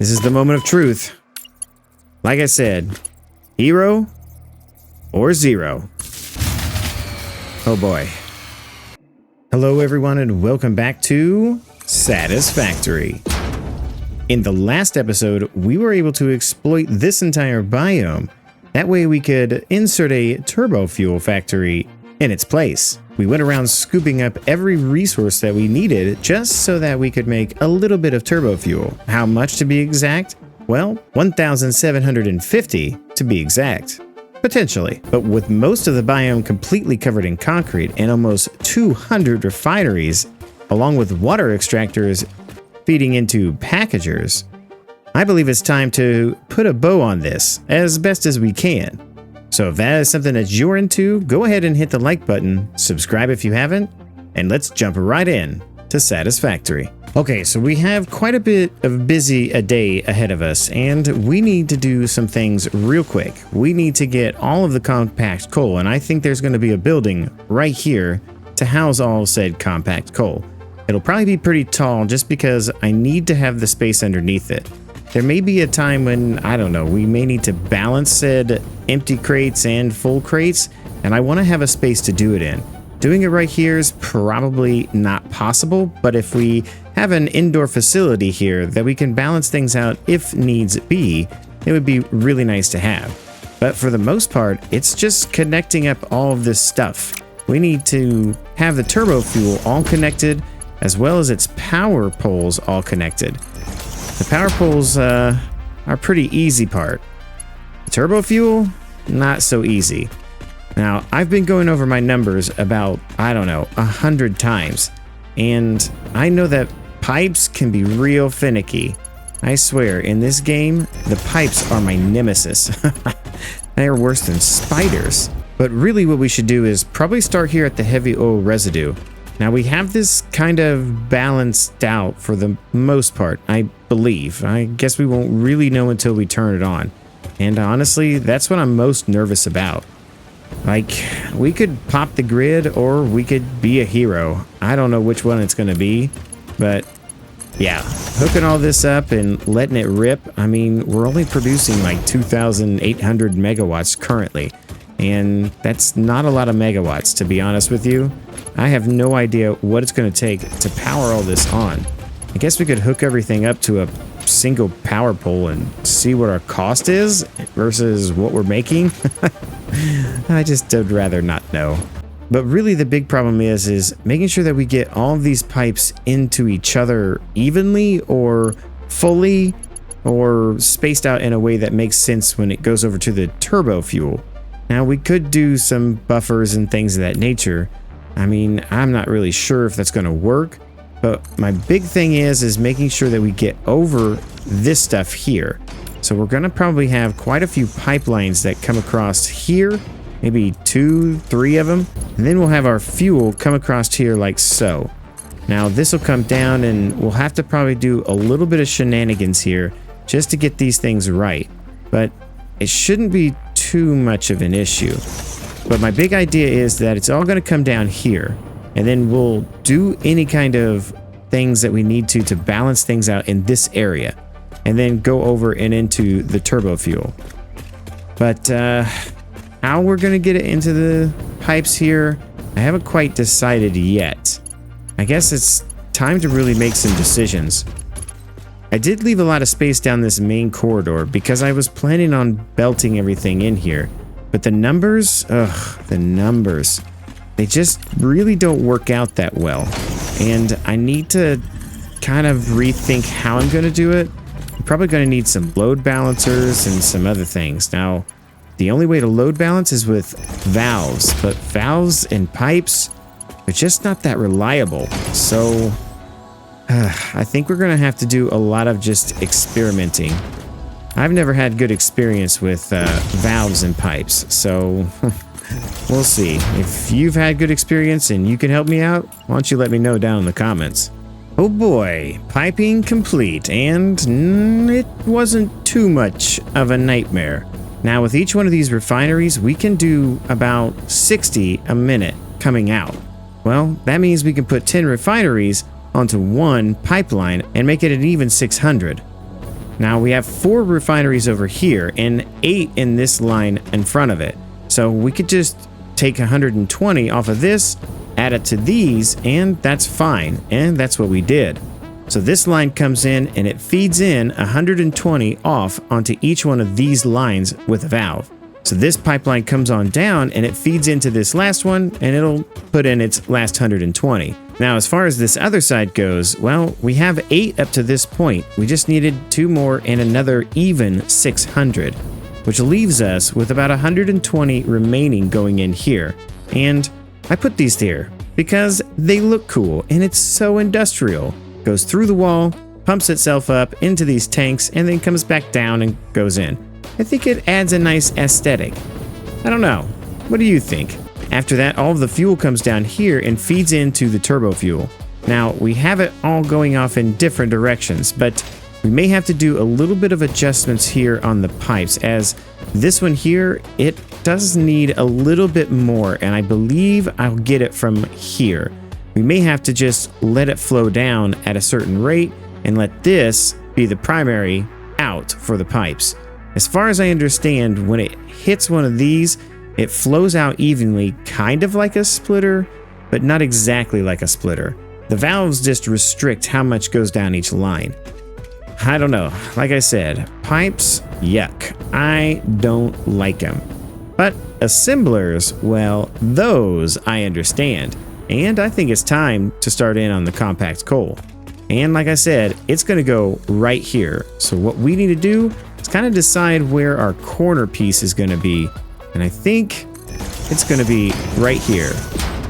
This is the moment of truth. Like I said, hero or zero. Oh boy. Hello everyone and welcome back to Satisfactory. In the last episode, we were able to exploit this entire biome. That way we could insert a turbo fuel factory in its place. We went around scooping up every resource that we needed just so that we could make a little bit of turbo fuel. How much to be exact? Well, 1,750 to be exact. Potentially. But with most of the biome completely covered in concrete and almost 200 refineries, along with water extractors feeding into packagers, I believe it's time to put a bow on this as best as we can. So if that is something that you're into, go ahead and hit the like button, subscribe if you haven't, and let's jump right in to Satisfactory. Okay, so we have quite a bit of busy a day ahead of us, and we need to do some things real quick. We need to get all of the compact coal, and I think there's going to be a building right here to house all said compact coal. It'll probably be pretty tall just because I need to have the space underneath it. There may be a time when, I don't know, we may need to balance said empty crates and full crates, and I want to have a space to do it in. Doing it right here is probably not possible, but if we have an indoor facility here that we can balance things out if needs be, it would be really nice to have. But for the most part, it's just connecting up all of this stuff. We need to have the turbo fuel all connected, as well as its power poles all connected. The power poles are pretty easy part. The turbo fuel, not so easy. Now, I've been going over my numbers about, I don't know, 100 times, and I know that pipes can be real finicky. I swear, in this game, the pipes are my nemesis. They are worse than spiders. But really what we should do is probably start here at the heavy oil residue. Now, we have this kind of balanced out for the most part, I believe. I guess we won't really know until we turn it on. And honestly, that's what I'm most nervous about. Like, we could pop the grid or we could be a hero. I don't know which one it's going to be, but yeah, hooking all this up and letting it rip. I mean, we're only producing like 2,800 megawatts currently, and that's not a lot of megawatts, to be honest with you. I have no idea what it's going to take to power all this on. I guess we could hook everything up to a single power pole and see what our cost is versus what we're making. I just would rather not know. But really the big problem is making sure that we get all of these pipes into each other evenly or fully or spaced out in a way that makes sense when it goes over to the turbo fuel. Now we could do some buffers and things of that nature. I mean, I'm not really sure if that's going to work, but my big thing is making sure that we get over this stuff here. So we're going to probably have quite a few pipelines that come across here, maybe 2, 3 of them, and then we'll have our fuel come across here like so. Now this will come down and we'll have to probably do a little bit of shenanigans here just to get these things right, but it shouldn't be too much of an issue. But my big idea is that it's all going to come down here, and then we'll do any kind of things that we need to balance things out in this area, and then go over and into the turbo fuel. But how we're going to get it into the pipes here, I haven't quite decided yet. I guess it's time to really make some decisions. I did leave a lot of space down this main corridor because I was planning on belting everything in here. But the numbers, they just really don't work out that well. And I need to kind of rethink how I'm going to do it. I'm probably going to need some load balancers and some other things. Now, the only way to load balance is with valves, but valves and pipes are just not that reliable. So I think we're going to have to do a lot of just experimenting. I've never had good experience with valves and pipes, so we'll see. If you've had good experience and you can help me out, why don't you let me know down in the comments. Oh boy, piping complete, and it wasn't too much of a nightmare. Now with each one of these refineries, we can do about 60 a minute coming out. Well, that means we can put 10 refineries onto one pipeline and make it an even 600. Now we have 4 refineries over here and 8 in this line in front of it. So we could just take 120 off of this, add it to these, and that's fine. And that's what we did. So this line comes in and it feeds in 120 off onto each one of these lines with a valve. So this pipeline comes on down and it feeds into this last one and it'll put in its last 120. Now, as far as this other side goes, well, we have 8 up to this point. We just needed 2 more and another even 600, which leaves us with about 120 remaining going in here. And I put these here because they look cool and it's so industrial. Goes through the wall, pumps itself up into these tanks, and then comes back down and goes in. I think it adds a nice aesthetic. I don't know. What do you think? After that, all of the fuel comes down here and feeds into the turbo fuel. Now, we have it all going off in different directions, but we may have to do a little bit of adjustments here on the pipes, as this one here, it does need a little bit more, and I believe I'll get it from here. We may have to just let it flow down at a certain rate and let this be the primary out for the pipes. As far as I understand, when it hits one of these, it flows out evenly, kind of like a splitter, but not exactly like a splitter. The valves just restrict how much goes down each line. I don't know. Like I said, pipes, yuck. I don't like them. But assemblers, well, those I understand. And I think it's time to start in on the compact coal. And like I said, it's going to go right here. So what we need to do is kind of decide where our corner piece is going to be. And I think it's going to be right here.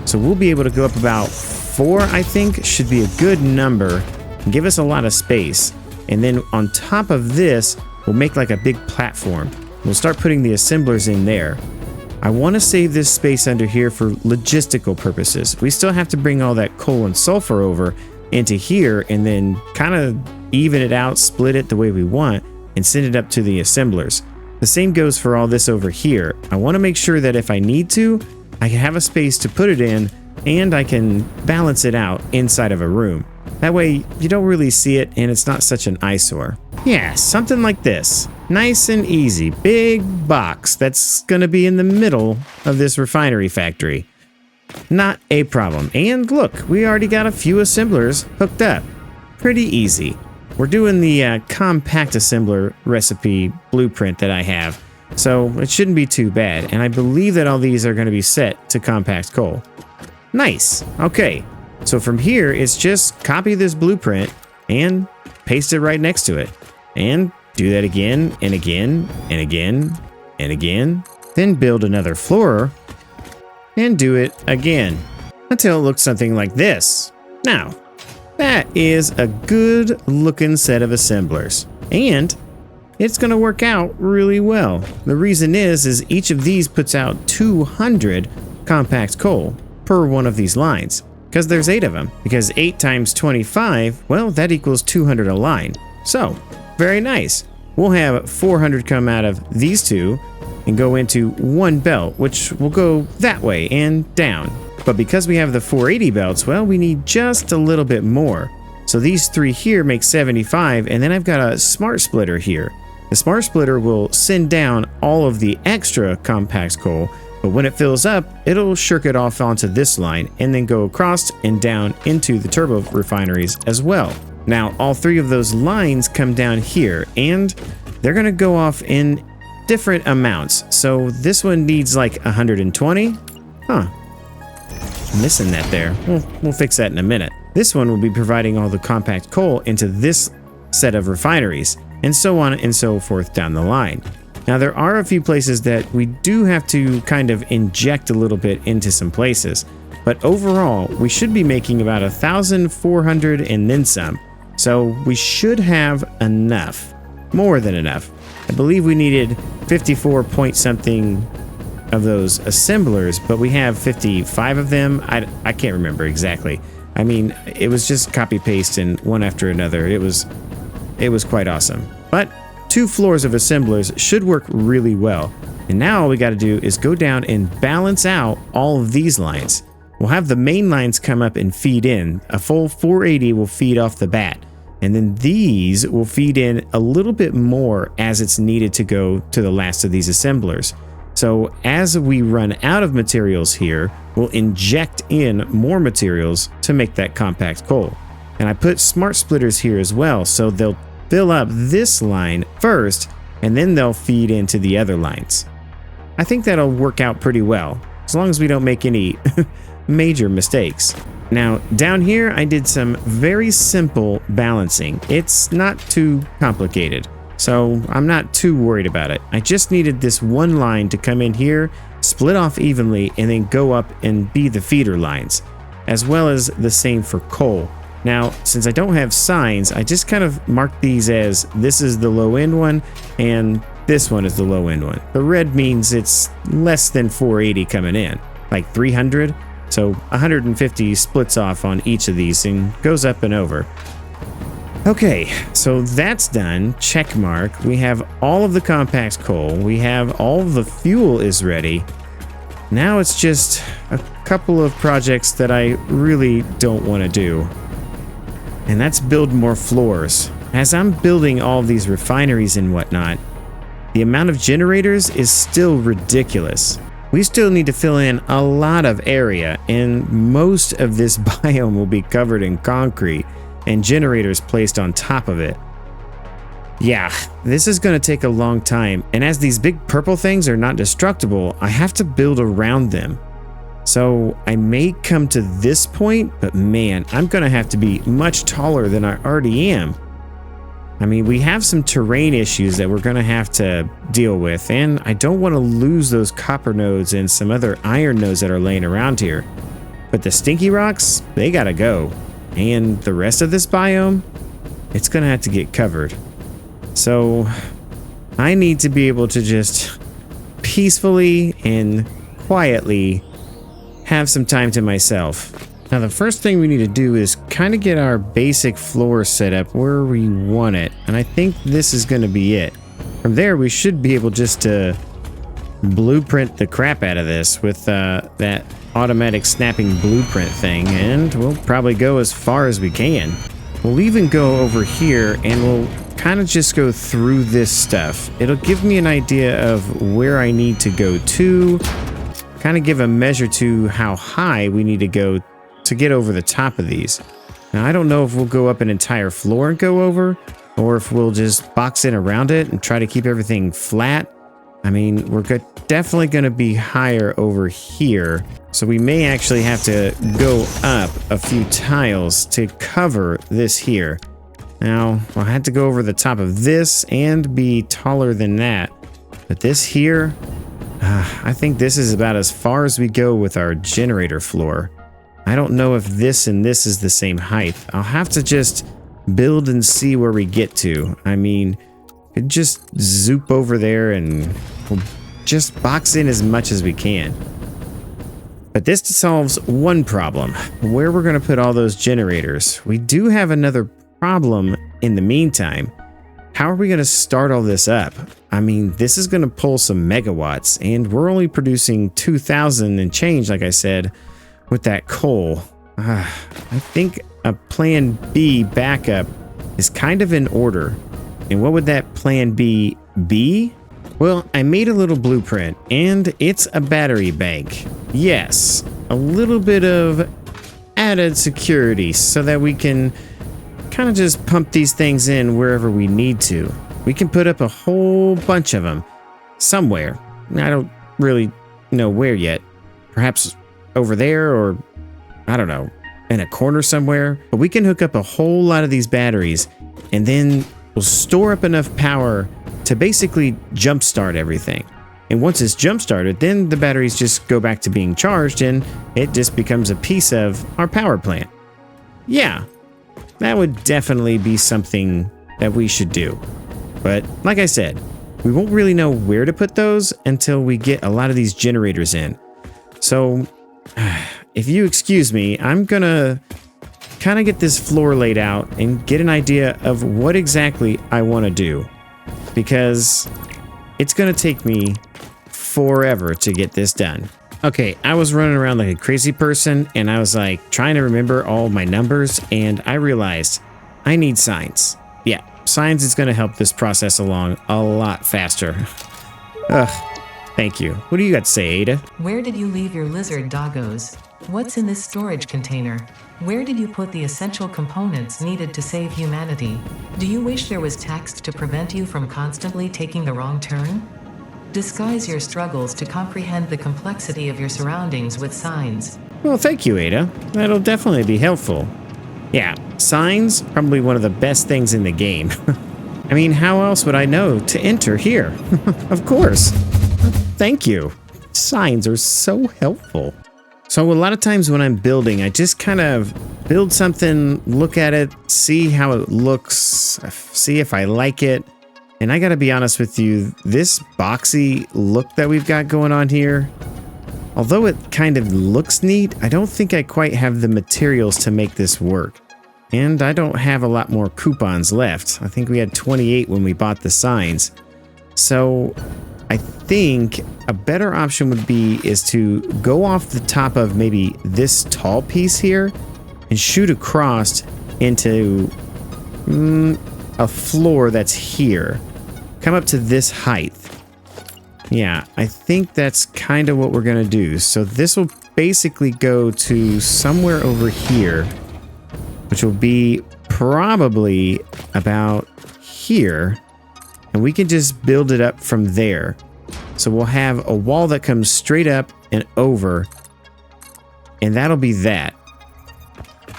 So we'll be able to go up about 4, I think, should be a good number. And give us a lot of space. And then on top of this, we'll make like a big platform. We'll start putting the assemblers in there. I want to save this space under here for logistical purposes. We still have to bring all that coal and sulfur over into here and then kind of even it out, split it the way we want, and send it up to the assemblers. The same goes for all this over here. I want to make sure that if I need to, I can have a space to put it in and I can balance it out inside of a room. That way you don't really see it and it's not such an eyesore. Yeah, something like this. Nice and easy. Big box that's going to be in the middle of this refinery factory. Not a problem. And look, we already got a few assemblers hooked up. Pretty easy. We're doing the compact assembler recipe blueprint that I have, so it shouldn't be too bad. And I believe that all these are going to be set to compact coal. Nice. Okay. So from here, it's just copy this blueprint and paste it right next to it. And do that again and again and again and again. Then build another floor and do it again until it looks something like this. Now, that is a good looking set of assemblers. And it's going to work out really well. The reason is each of these puts out 200 compact coal per one of these lines. Because there's 8 of them. Because 8 times 25, well, that equals 200 a line. So, very nice. We'll have 400 come out of these 2 and go into one belt, which will go that way and down. But because we have the 480 belts, well, we need just a little bit more. So these 3 here make 75, and then I've got a smart splitter here. The smart splitter will send down all of the extra compact coal, but when it fills up, it'll shirk it off onto this line and then go across and down into the turbo refineries as well. Now, all 3 of those lines come down here and they're going to go off in different amounts. So this one needs like 120. Huh. Missing that there. We'll fix that in a minute. This one will be providing all the compact coal into this set of refineries and so on and so forth down the line. Now, there are a few places that we do have to kind of inject a little bit into some places, but overall, we should be making about 1,400 and then some. So we should have enough, more than enough. I believe we needed 54 point something of those assemblers, but we have 55 of them. I can't remember exactly. I mean, it was just copy paste and one after another. It was quite awesome. But 2 floors of assemblers should work really well. And now all we got to do is go down and balance out all of these lines. We'll have the main lines come up and feed in. A full 480 will feed off the bat. And then these will feed in a little bit more as it's needed to go to the last of these assemblers. So as we run out of materials here, we'll inject in more materials to make that compact coal. And I put smart splitters here as well, so they'll fill up this line first, and then they'll feed into the other lines. I think that'll work out pretty well, as long as we don't make any major mistakes. Now, down here, I did some very simple balancing. It's not too complicated, so I'm not too worried about it. I just needed this one line to come in here, split off evenly, and then go up and be the feeder lines, as well as the same for coal. Now, since I don't have signs, I just kind of mark these as this is the low end one, and this one is the low end one. The red means it's less than 480 coming in, like 300. So 150 splits off on each of these and goes up and over. Okay, so that's done. Check mark. We have all of the compact coal. We have all of the fuel is ready. Now it's just a couple of projects that I really don't want to do. And that's build more floors. As I'm building all of these refineries and whatnot, the amount of generators is still ridiculous. We still need to fill in a lot of area, and most of this biome will be covered in concrete and generators placed on top of it. Yeah, this is going to take a long time, and as these big purple things are not destructible, I have to build around them. So I may come to this point, but man, I'm going to have to be much taller than I already am. I mean, we have some terrain issues that we're going to have to deal with, and I don't want to lose those copper nodes and some other iron nodes that are laying around here. But the stinky rocks, they gotta go. And the rest of this biome, it's going to have to get covered. So I need to be able to just peacefully and quietly have some time to myself. Now, the first thing we need to do is kind of get our basic floor set up where we want it. And I think this is going to be it. From there, we should be able just to blueprint the crap out of this with that automatic snapping blueprint thing. And we'll probably go as far as we can. We'll even go over here and we'll kind of just go through this stuff. It'll give me an idea of where I need to go to. Kind of give a measure to how high we need to go to get over the top of these. Now, I don't know if we'll go up an entire floor and go over, or if we'll just box in around it and try to keep everything flat. I mean, we're definitely going to be higher over here, so we may actually have to go up a few tiles to cover this here. Now, I'll have to go over the top of this and be taller than that, but this here, I think this is about as far as we go with our generator floor. I don't know if this and this is the same height. I'll have to just build and see where we get to. I mean, could just zoop over there and we'll just box in as much as we can. But this solves one problem, where we're going to put all those generators. We do have another problem in the meantime. How are we going to start all this up? I mean, this is going to pull some megawatts, and we're only producing 2,000 and change, like I said, with that coal. I think a plan B backup is kind of in order. And what would that plan B be? Well, I made a little blueprint, and it's a battery bank. Yes, a little bit of added security so that we can kind of just pump these things in wherever we need to. We can put up a whole bunch of them somewhere. I don't really know where yet. Perhaps over there, or I don't know, in a corner somewhere. But we can hook up a whole lot of these batteries, and then we'll store up enough power to basically jumpstart everything. And once it's jump started, then the batteries just go back to being charged, and it just becomes a piece of our power plant. Yeah, that would definitely be something that we should do. But like I said, we won't really know where to put those until we get a lot of these generators in. So if you excuse me, I'm gonna kind of get this floor laid out and get an idea of what exactly I want to do, because it's gonna take me forever to get this done. Okay, I was running around like a crazy person, and I was like trying to remember all my numbers, and I realized I need signs. Yeah, signs is going to help this process along a lot faster. Ugh, thank you. What do you got to say, Ada? Where did you leave your lizard doggos? What's in this storage container? Where did you put the essential components needed to save humanity? Do you wish there was text to prevent you from constantly taking the wrong turn? Disguise your struggles to comprehend the complexity of your surroundings with signs. Well, thank you, Ada. That'll definitely be helpful. Yeah, signs, probably one of the best things in the game. I mean, how else would I know to enter here? Of course. Thank you. Signs are so helpful. So a lot of times when I'm building, I just kind of build something, look at it, see how it looks, see if I like it. And I gotta be honest with you, this boxy look that we've got going on here, although it kind of looks neat, I don't think I quite have the materials to make this work. And I don't have a lot more coupons left. I think we had 28 when we bought the signs. So I think a better option would be is to go off the top of maybe this tall piece here and shoot across into a floor that's here. Come up to this height. Yeah, I think that's kind of what we're going to do. So this will basically go to somewhere over here, which will be probably about here. And we can just build it up from there. So we'll have a wall that comes straight up and over. And that'll be that.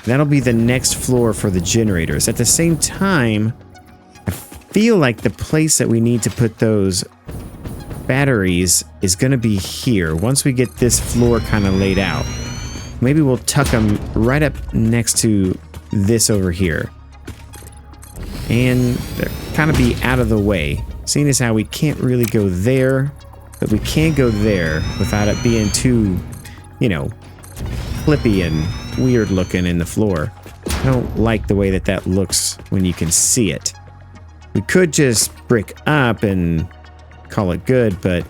That'll be the next floor for the generators. At the same time, I feel like the place that we need to put those batteries is going to be here. Once we get this floor kind of laid out, maybe we'll tuck them right up next to this over here. And they'll kind of be out of the way. Seeing as how we can't really go there, but we can go there without it being too, you know, flippy and weird looking in the floor. I don't like the way that that looks when you can see it. We could just brick up and call it good, but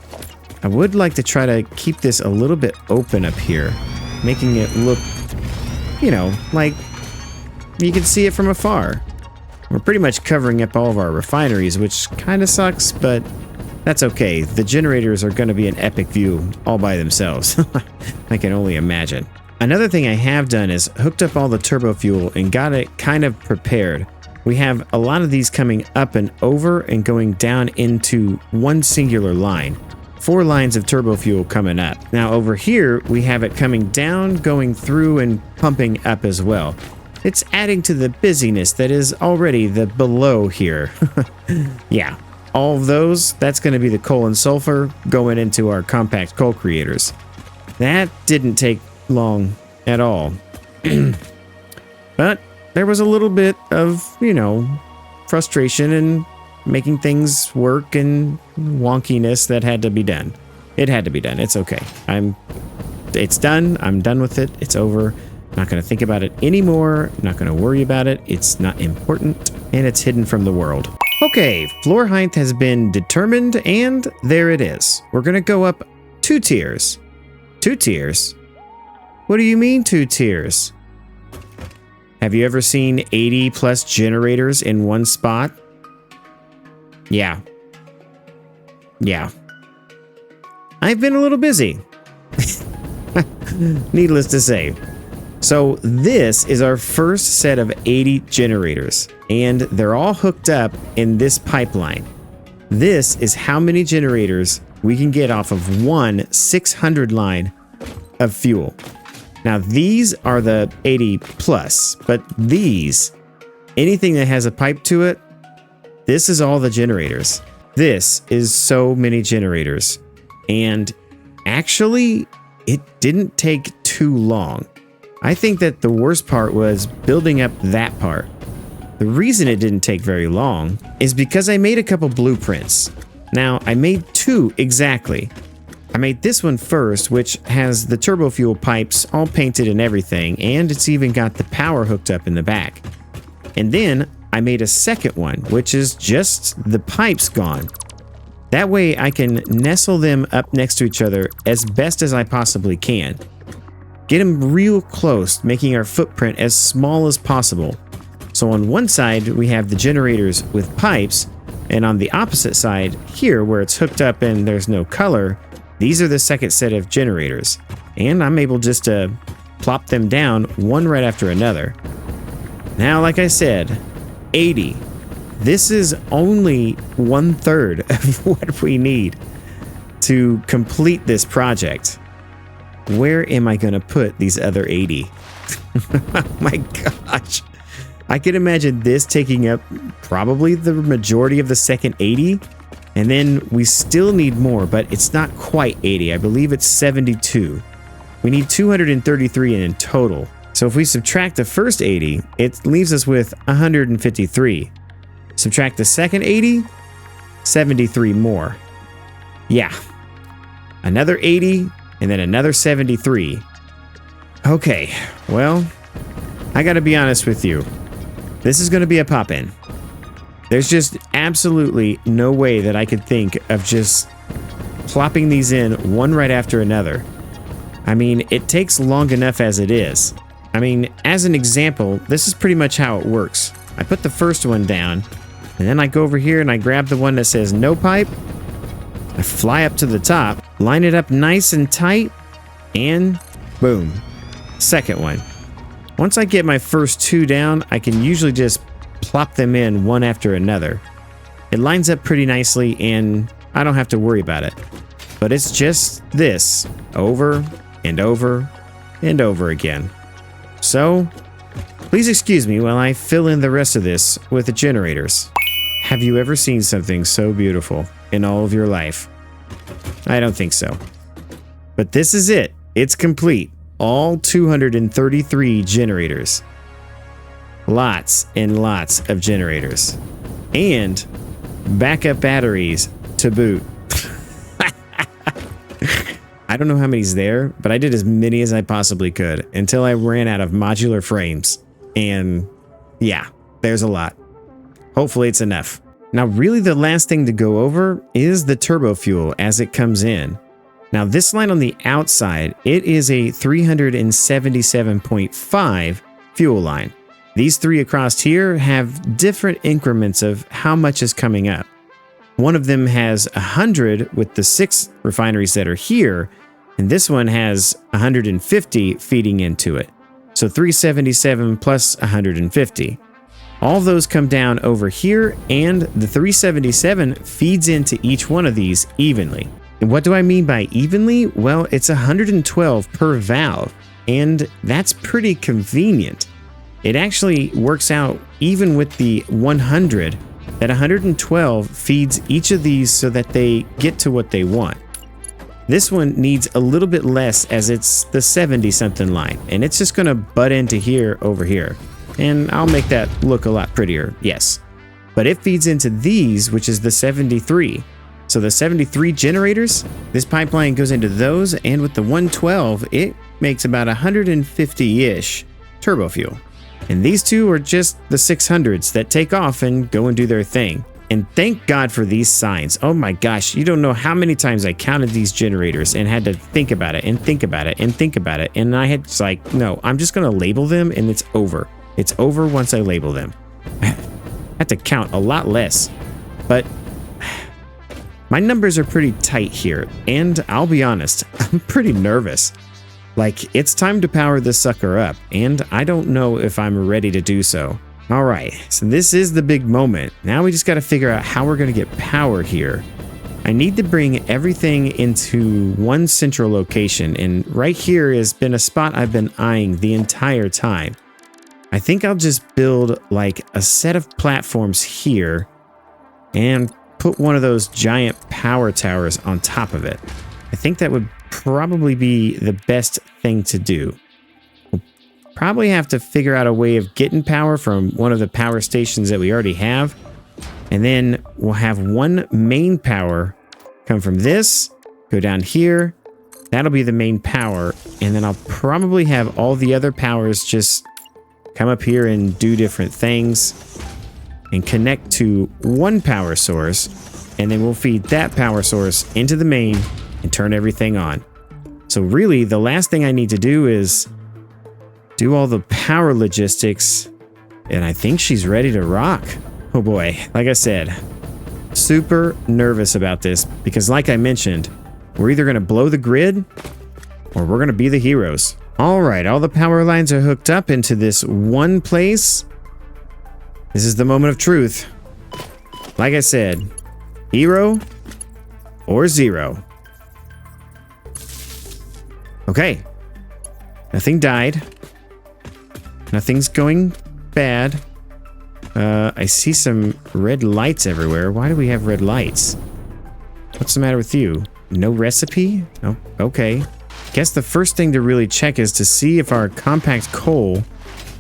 I would like to try to keep this a little bit open up here, making it look, you know, like you can see it from afar. We're pretty much covering up all of our refineries, which kind of sucks, but that's okay. The generators are going to be an epic view all by themselves. I can only imagine. Another thing I have done is hooked up all the turbo fuel and got it kind of prepared. We have a lot of these coming up and over and going down into one singular line. 4 lines of turbo fuel coming up. Now over here, we have it coming down, going through, and pumping up as well. It's adding to the busyness that is already the below here. Yeah, all of those, that's going to be the coal and sulfur going into our compact coal creators. That didn't take long at all. But there was a little bit of, you know, frustration and making things work and wonkiness that had to be done. It had to be done. It's okay. It's done. I'm done with it. It's over. I'm not going to think about it anymore. I'm not going to worry about it. It's not important, and it's hidden from the world. Okay, floor height has been determined, and there it is. We're going to go up 2 tiers. 2 tiers? What do you mean 2 tiers? Have you ever seen 80 plus generators in one spot? Yeah. Yeah. I've been a little busy. Needless to say. So this is our first set of 80 generators, and they're all hooked up in this pipeline. This is how many generators we can get off of one 600 line of fuel. Now these are the 80 plus, but these, anything that has a pipe to it, this is all the generators. This is so many generators. And actually, it didn't take too long. I think that the worst part was building up that part. The reason it didn't take very long is because I made a couple blueprints. Now, I made 2 exactly. I made this one first, which has the turbo fuel pipes all painted and everything, and it's even got the power hooked up in the back. And then I made a second one, which is just the pipes gone. That way I can nestle them up next to each other as best as I possibly can. Get them real close, making our footprint as small as possible. So on one side, we have the generators with pipes, and on the opposite side here, where it's hooked up and there's no color, these are the second set of generators. And I'm able just to plop them down one right after another. Now, like I said, 80. This is only 1/3 of what we need to complete this project. Where am I going to put these other 80? Oh my gosh. I can imagine this taking up probably the majority of the second 80. And then we still need more, but it's not quite 80. I believe it's 72. We need 233 in total. So if we subtract the first 80, it leaves us with 153. Subtract the second 80, 73 more. Yeah. Another 80, and then another 73. Okay, well, I gotta be honest with you. This is gonna be a pop-in. There's just absolutely no way that I could think of just plopping these in one right after another. I mean, it takes long enough as it is. I mean, as an example, this is pretty much how it works. I put the first one down, and then I go over here and I grab the one that says no pipe. I fly up to the top, line it up nice and tight, and boom, second one. Once I get my first two down, I can usually just plop them in one after another. It lines up pretty nicely and I don't have to worry about it. But it's just this over and over and over again. So, please excuse me while I fill in the rest of this with the generators. Have you ever seen something so beautiful in all of your life? I don't think so. But this is it. It's complete. All 233 generators. Lots and lots of generators. And backup batteries to boot. I don't know how many's there, but I did as many as I possibly could until I ran out of modular frames. And yeah, there's a lot. Hopefully it's enough. Now, really the last thing to go over is the turbo fuel as it comes in. Now, this line on the outside, it is a 377.5 fuel line. These three across here have different increments of how much is coming up. One of them has 100 with the 6 refineries that are here, and this one has 150 feeding into it. So 377 plus 150. All those come down over here, and the 377 feeds into each one of these evenly. And what do I mean by evenly? Well, it's 112 per valve, and that's pretty convenient. It actually works out even with the 100, that 112 feeds each of these so that they get to what they want. This one needs a little bit less as it's the 70-something line, and it's just going to butt into here over here. And I'll make that look a lot prettier, yes. But it feeds into these, which is the 73. So the 73 generators, this pipeline goes into those, and with the 112, it makes about 150-ish turbo fuel. And these two are just the 600s that take off and go and do their thing. And thank God for these signs. Oh my gosh, you don't know how many times I counted these generators and had to think about it and think about it and think about it. And I had just like, no, I'm just going to label them and it's over. It's over once I label them. I have to count a lot less. But my numbers are pretty tight here. And I'll be honest, I'm pretty nervous. Like, it's time to power this sucker up, and I don't know if I'm ready to do so. All right, so this is the big moment. Now we just got to figure out how we're going to get power here. I need to bring everything into one central location, and right here has been a spot I've been eyeing the entire time. I think I'll just build like a set of platforms here and put one of those giant power towers on top of it. I think that would probably be the best thing to do. We'll probably have to figure out a way of getting power from one of the power stations that we already have. And then we'll have one main power come from this, go down here. That'll be the main power. And then I'll probably have all the other powers just come up here and do different things and connect to one power source. And then we'll feed that power source into the main and turn everything on. So really, the last thing I need to do is do all the power logistics And I think she's ready to rock. Oh boy, like I said, super nervous about this because like I mentioned, we're either going to blow the grid or we're going to be the heroes. All right, all the power lines are hooked up into this one place. This is the moment of truth. Like I said, hero or zero. Okay. Nothing died. Nothing's going bad. I see some red lights everywhere. Why do we have red lights? What's the matter with you? No recipe? Oh, okay. Guess the first thing to really check is to see if our compact coal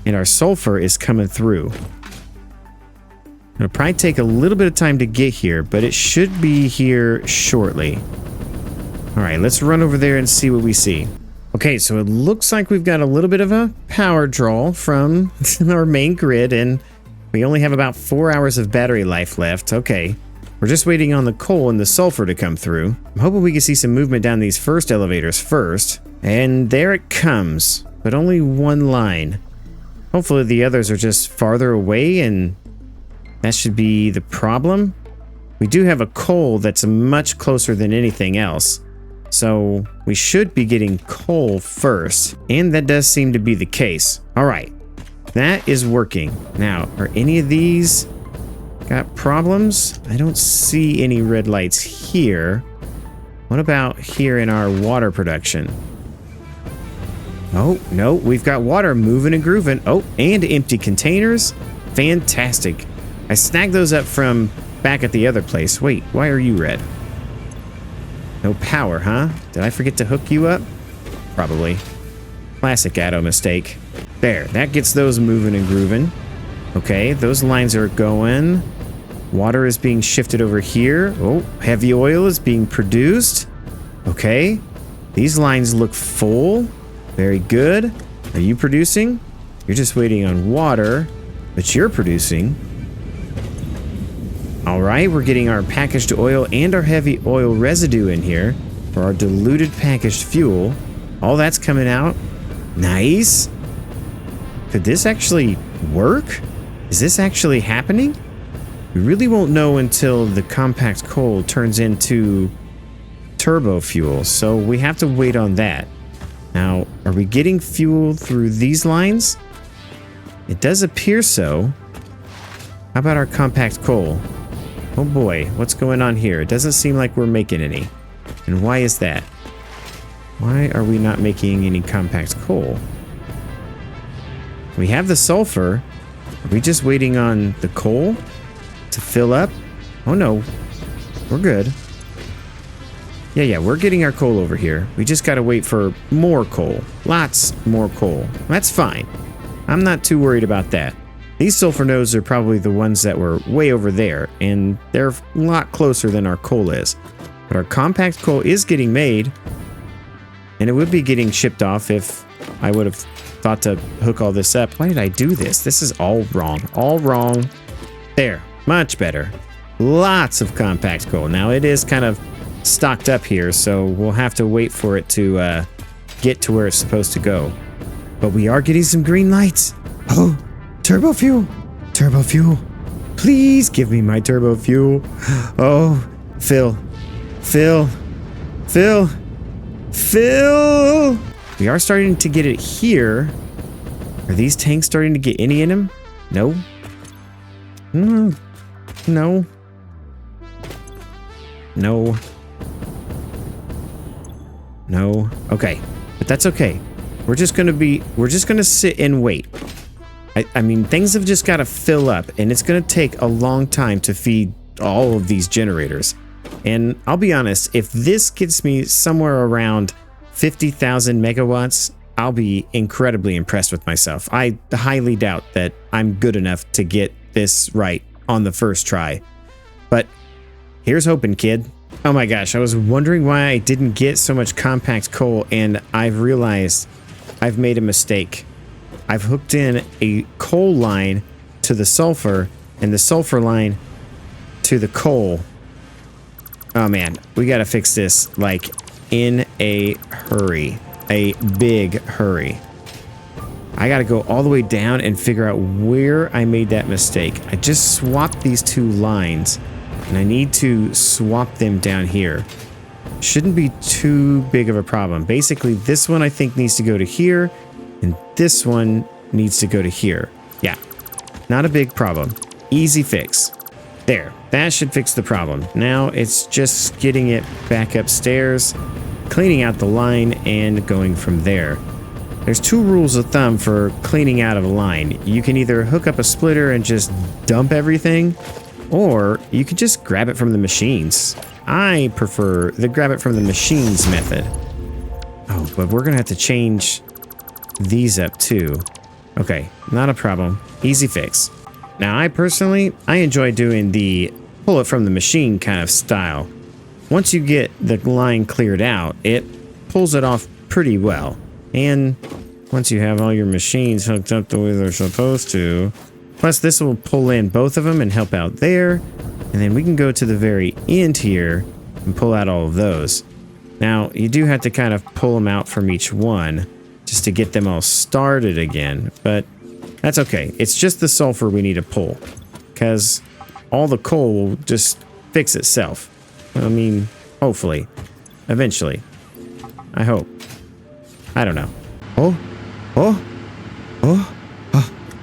and our sulfur is coming through. It'll probably take a little bit of time to get here, but it should be here shortly. All right, let's run over there and see what we see. Okay, so it looks like we've got a little bit of a power draw from our main grid, and we only have about 4 hours of battery life left. Okay, we're just waiting on the coal and the sulfur to come through. I'm hoping we can see some movement down these first elevators first. And there it comes, but only one line. Hopefully the others are just farther away, and that should be the problem. We do have a coal that's much closer than anything else. So we should be getting coal first, and that does seem to be the case. All right, that is working. Now, are any of these got problems? I don't see any red lights here. What about here in our water production? Oh, no, we've got water moving and grooving. Oh, and empty containers. Fantastic. I snagged those up from back at the other place. Wait, why are you red? No power, huh? Did I forget to hook you up? Probably. Classic Addo mistake. There, that gets those moving and grooving. Okay, those lines are going. Water is being shifted over here. Oh, heavy oil is being produced. Okay, these lines look full. Very good. Are you producing? You're just waiting on water, but you're producing. All right, we're getting our packaged oil and our heavy oil residue in here for our diluted packaged fuel. All that's coming out. Nice. Could this actually work? Is this actually happening? We really won't know until the compact coal turns into turbo fuel, so we have to wait on that. Now, are we getting fuel through these lines? It does appear so. How about our compact coal? Oh boy, what's going on here? It doesn't seem like we're making any. And why is that? Why are we not making any compact coal? We have the sulfur. Are we just waiting on the coal to fill up? Oh no, we're good. Yeah, we're getting our coal over here. We just gotta wait for more coal. Lots more coal. That's fine. I'm not too worried about that. These sulfur nodes are probably the ones that were way over there, and they're a lot closer than our coal is. But our compact coal is getting made, and it would be getting shipped off if I would have thought to hook all this up. Why did I do this? This is all wrong. All wrong. There. Much better. Lots of compact coal. Now, it is kind of stocked up here, so we'll have to wait for it to get to where it's supposed to go. But we are getting some green lights. Oh! Turbo fuel! Turbo fuel! Please give me my turbo fuel! Oh, fill! Fill! Fill! Fill! We are starting to get it here. Are these tanks starting to get any in them? No? No. No. No. No. Okay. But that's okay. We're just gonna sit and wait. I mean, things have just got to fill up, and it's going to take a long time to feed all of these generators. And I'll be honest, if this gets me somewhere around 50,000 megawatts, I'll be incredibly impressed with myself. I highly doubt that I'm good enough to get this right on the first try. But here's hoping, kid. Oh my gosh, I was wondering why I didn't get so much compact coal, and I've realized I've made a mistake. I've hooked in a coal line to the sulfur and the sulfur line to the coal. Oh man, we gotta fix this like in a hurry. A big hurry. I got to go all the way down and figure out where I made that mistake. I just swapped these two lines, and I need to swap them down here. Shouldn't be too big of a problem. Basically, this one I think needs to go to here, and this one needs to go to here. Yeah, not a big problem. Easy fix. There, that should fix the problem. Now it's just getting it back upstairs, cleaning out the line, and going from there. There's two rules of thumb for cleaning out of a line. You can either hook up a splitter and just dump everything, or you can just grab it from the machines. I prefer the grab it from the machines method. Oh, but we're gonna have to change these up too. Okay, not a problem. Easy fix. Now, I personally enjoy doing the pull it from the machine kind of style. Once you get the line cleared out, it pulls it off pretty well. And once you have all your machines hooked up the way they're supposed to, plus this will pull in both of them and help out there. And then we can go to the very end here and pull out all of those. Now, you do have to kind of pull them out from each one just to get them all started again, but that's okay. It's just the sulfur we need to pull, because all the coal will just fix itself. I mean, hopefully. Eventually. I hope. I don't know. Oh.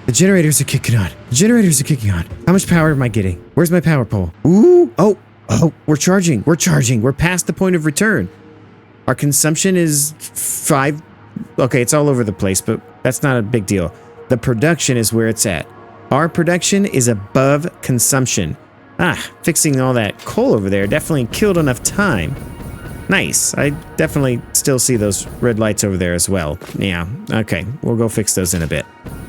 The generators are kicking on. The generators are kicking on. How much power am I getting? Where's my power pole? Ooh. Oh, we're charging. We're charging. We're past the point of return. Our consumption is 5. Okay, it's all over the place, but that's not a big deal. The production is where it's at. Our production is above consumption. Fixing all that coal over there definitely killed enough time. Nice. I definitely still see those red lights over there as well. Yeah, okay. We'll go fix those in a bit.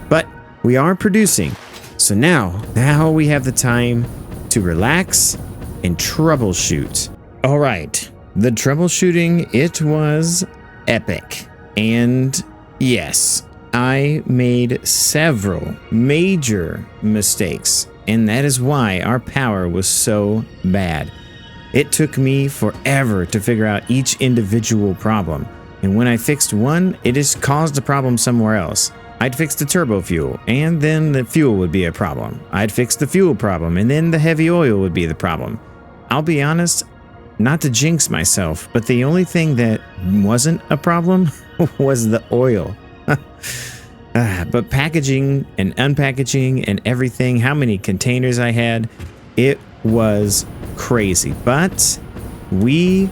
But we are producing. So now we have the time to relax and troubleshoot. All right. The troubleshooting, it was epic. And yes, I made several major mistakes, and that is why our power was so bad. It took me forever to figure out each individual problem, and when I fixed one, it just caused a problem somewhere else. I'd fix the turbo fuel, and then the fuel would be a problem. I'd fix the fuel problem, and then the heavy oil would be the problem. I'll be honest, not to jinx myself, but the only thing that wasn't a problem was the oil. But packaging and unpackaging and everything, how many containers I had, it was crazy. But we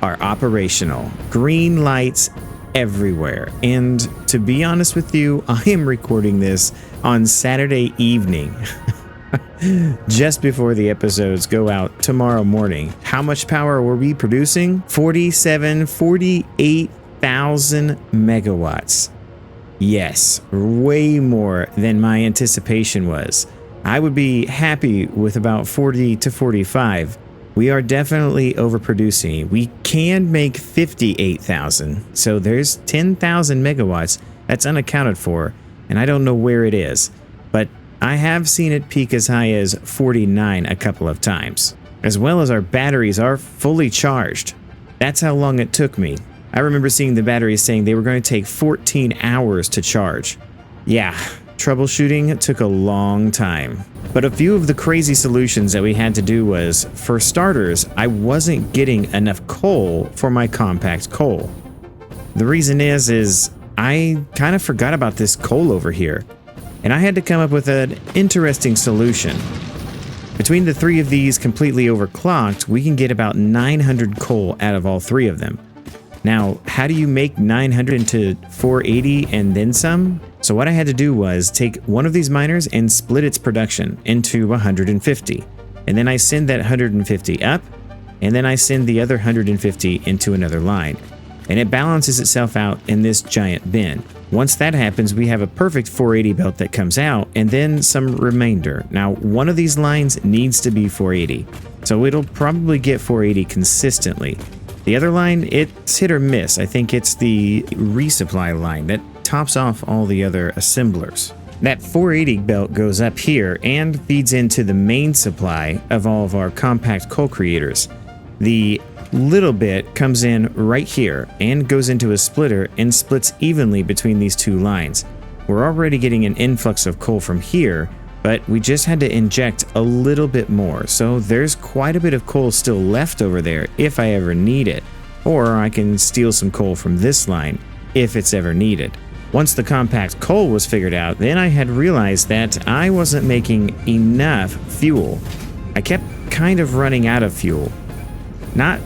are operational. Green lights everywhere. And to be honest with you, I am recording this on Saturday evening. Just before the episodes go out tomorrow morning. How much power were we producing? 48,000 megawatts. Yes, way more than my anticipation was. I would be happy with about 40 to 45. We are definitely overproducing. We can make 58,000. So there's 10,000 megawatts that's unaccounted for, and I don't know where it is. But I have seen it peak as high as 49 a couple of times. As well as our batteries are fully charged. That's how long it took me. I remember seeing the batteries saying they were going to take 14 hours to charge. Yeah, troubleshooting took a long time. But a few of the crazy solutions that we had to do was, for starters, I wasn't getting enough coal for my compact coal. The reason is I kind of forgot about this coal over here, and I had to come up with an interesting solution. Between the three of these completely overclocked, we can get about 900 coal out of all three of them. Now, how do you make 900 into 480 and then some? So what I had to do was take one of these miners and split its production into 150. And then I send that 150 up, and then I send the other 150 into another line. And it balances itself out in this giant bin. Once that happens, we have a perfect 480 belt that comes out, and then some remainder. Now, one of these lines needs to be 480, so it'll probably get 480 consistently. The other line, it's hit or miss. I think it's the resupply line that tops off all the other assemblers. That 480 belt goes up here and feeds into the main supply of all of our compact coal creators. The little bit comes in right here and goes into a splitter and splits evenly between these two lines. we're already getting an influx of coal from here, but we just had to inject a little bit more. So there's quite a bit of coal still left over there if I ever need it. Or I can steal some coal from this line if it's ever needed. Once the compact coal was figured out, then I had realized that I wasn't making enough fuel. I kept kind of running out of fuel. Not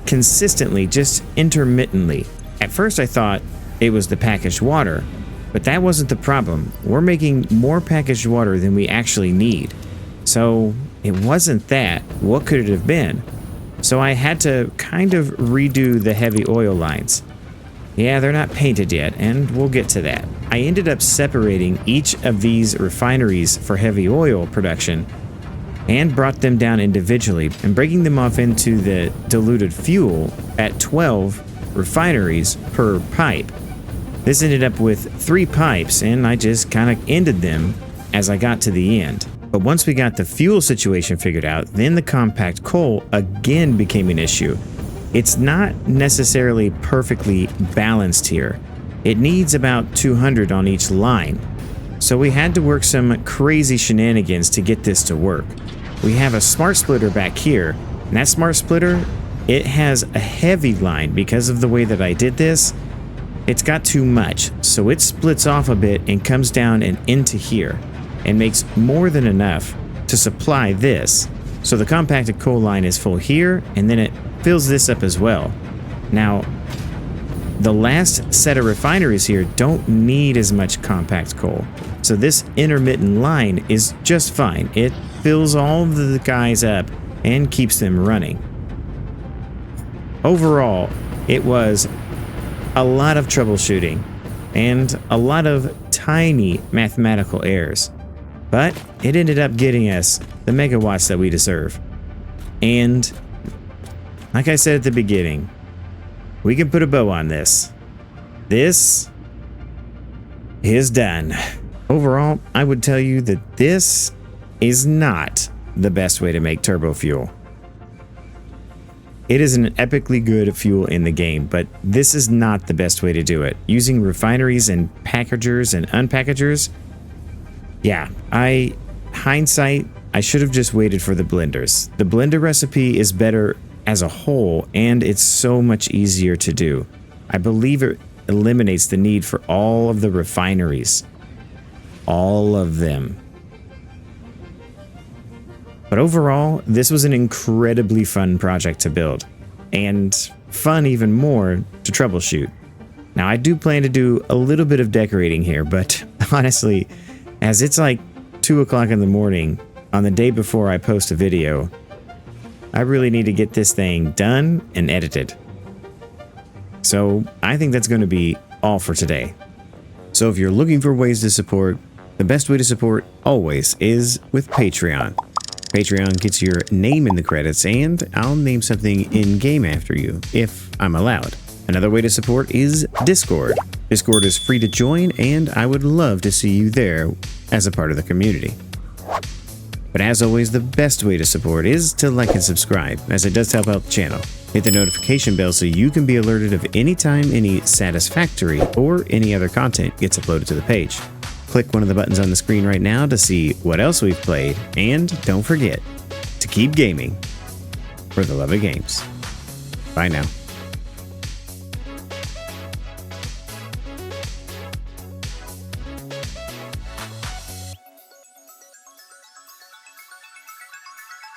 consistently, just intermittently. At first I thought it was the packaged water, but that wasn't the problem. We're making more packaged water than we actually need. So it wasn't that. What could it have been? So I had to kind of redo the heavy oil lines. Yeah, they're not painted yet, and we'll get to that. I ended up separating each of these refineries for heavy oil production and brought them down individually and breaking them off into the diluted fuel at 12 refineries per pipe. This ended up with 3 pipes, and I just kind of ended them as I got to the end. But once we got the fuel situation figured out, then the compact coal again became an issue. It's not necessarily perfectly balanced here. It needs about 200 on each line. So we had to work some crazy shenanigans to get this to work. We have a smart splitter back here, and that smart splitter, it has a heavy line because of the way that I did this. It's got too much, so it splits off a bit and comes down and into here and makes more than enough to supply this. So the compacted coal line is full here, and then it fills this up as well. Now, the last set of refineries here don't need as much compact coal, so this intermittent line is just fine. It fills all of the guys up and keeps them running. Overall, it was a lot of troubleshooting and a lot of tiny mathematical errors, but it ended up getting us the megawatts that we deserve. And like I said at the beginning, we can put a bow on this. This is done. Overall, I would tell you that this is not the best way to make turbo fuel. It is an epically good fuel in the game, but this is not the best way to do it. Using refineries and packagers and unpackagers, yeah, hindsight, I should have just waited for the blenders. The blender recipe is better as a whole, and it's so much easier to do. I believe it eliminates the need for all of the refineries. All of them. But overall, this was an incredibly fun project to build, and fun even more to troubleshoot. Now, I do plan to do a little bit of decorating here, but honestly, as it's like 2 o'clock in the morning on the day before I post a video, I really need to get this thing done and edited. So I think that's going to be all for today. So if you're looking for ways to support, the best way to support always is with Patreon. Patreon gets your name in the credits, and I'll name something in-game after you, if I'm allowed. Another way to support is Discord. Discord is free to join, and I would love to see you there as a part of the community. But as always, the best way to support is to like and subscribe, as it does help out the channel. Hit the notification bell so you can be alerted of any time any Satisfactory or any other content gets uploaded to the page. Click one of the buttons on the screen right now to see what else we've played, and don't forget to keep gaming for the love of games. Bye now.